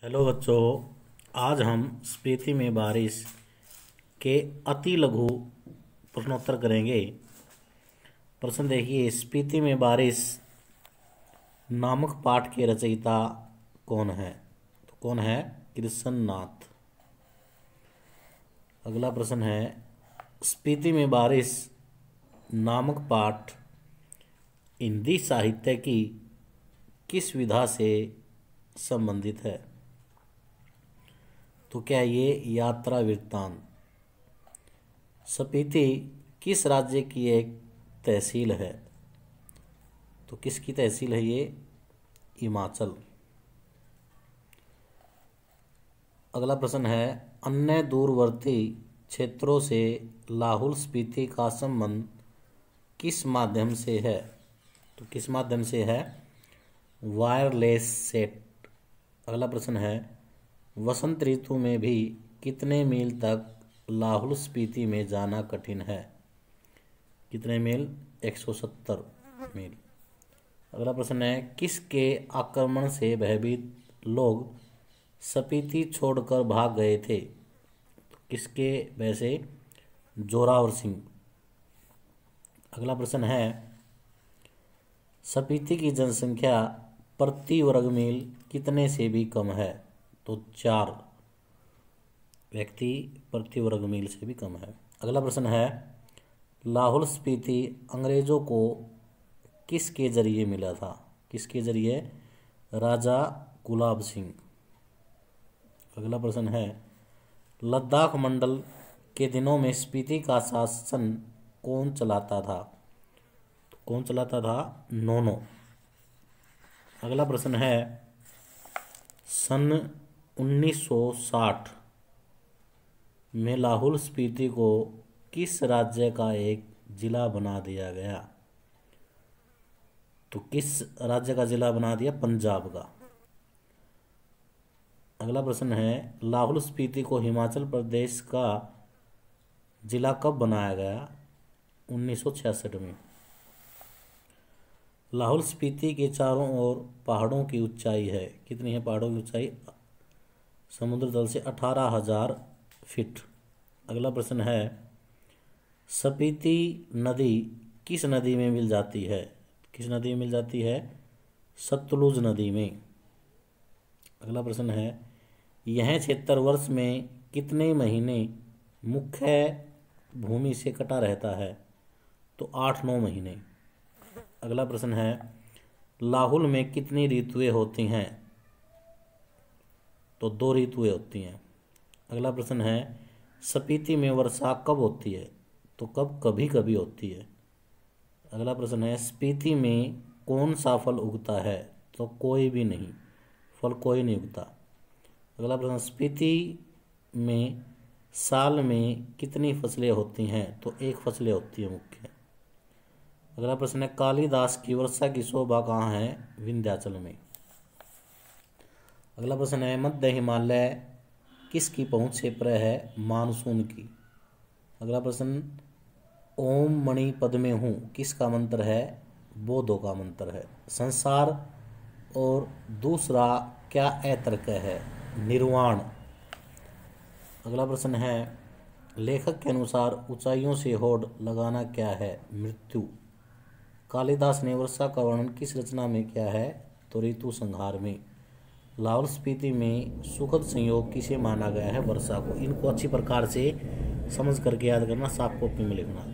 Hello बच्चों, आज हम स्पीति में बारिश के अति लघु प्रश्नोत्तर करेंगे। प्रश्न देखिए, स्पीति में बारिश नामक पाठ के रचयिता कौन है? तो कौन है? कृष्ण नाथ। अगला प्रश्न है, स्पीति में बारिश नामक पाठ हिंदी साहित्य की किस विधा से संबंधित है? तो क्या ये यात्रा वृत्तांत। स्पीति किस राज्य की एक तहसील है? तो किसकी तहसील है ये? हिमाचल। अगला प्रश्न है, अन्य दूरवर्ती क्षेत्रों से लाहौल स्पीति का संबंध किस माध्यम से है? तो किस माध्यम से है? Wireless set. अगला प्रश्न है, वसंत ऋतु में भी कितने मील तक लाहौल स्पीति में जाना कठिन है? कितने मील? 170 मील। अगला प्रश्न है, किसके आक्रमण से भयभीत लोग स्पीति छोड़कर भाग गए थे? तो किसके भय से? जोरावर सिंह। अगला प्रश्न है, स्पीति की जनसंख्या प्रति वर्ग मील कितने से भी कम है? तो 4 व्यक्ति प्रति वर्ग मील से भी कम है। अगला प्रश्न है, लाहौल स्पीति अंग्रेजों को किसके जरिए मिला था? किसके जरिए? राजा गुलाब सिंह। अगला प्रश्न है, लद्दाख मंडल के दिनों में स्पीति का शासन कौन चलाता था? तो कौन चलाता था? नोनो। अगला प्रश्न है, सन 1960 में लाहौल स्पीति को किस राज्य का एक जिला बना दिया गया? तो किस राज्य का जिला बना दिया? पंजाब का। अगला प्रश्न है, लाहौल स्पीति को हिमाचल प्रदेश का जिला कब बनाया गया? 1966 में। लाहौल स्पीति के चारों ओर पहाड़ों की ऊंचाई है। कितनी है पहाड़ों की ऊंचाई? समुद्र तल से 18,000 फीट। अगला प्रश्न है, स्पीति नदी किस नदी में मिल जाती है? किस नदी में मिल जाती है? सतलुज नदी में। अगला प्रश्न है, यह क्षेत्र वर्ष में कितने महीने मुख्य भूमि से कटा रहता है? तो 8-9 महीने। अगला प्रश्न है, लाहौल में कितनी ऋतुएं होती हैं? तो 2 ऋतुएं होती हैं। अगला प्रश्न है, स्पीति में वर्षा कब होती है? तो कभी कभी होती है। अगला प्रश्न है, स्पीति में कौन सा फल उगता है? तो कोई भी नहीं, फल कोई नहीं उगता। अगला प्रश्न, स्पीति में साल में कितनी फसलें होती हैं? तो 1 फसलें होती है मुख्य। अगला प्रश्न है, कालिदास की वर्षा की शोभा कहाँ है? विंध्याचल में। अगला प्रश्न है, मध्य हिमालय किसकी पहुंच से परे है? मानसून की। अगला प्रश्न, ओम मणि पद में हूँ किसका मंत्र है? बोधो का मंत्र है। संसार और दूसरा क्या अतर्क है? निर्वाण। अगला प्रश्न है, लेखक के अनुसार ऊंचाइयों से होड़ लगाना क्या है? मृत्यु। कालिदास ने वर्षा का वर्णन किस रचना में किया है? तो ऋतु संहार में। लाहौल स्पीति में सुखद संयोग किसे माना गया है? वर्षा को। इनको अच्छी प्रकार से समझ करके याद करना, साफ कॉपी में लिखना।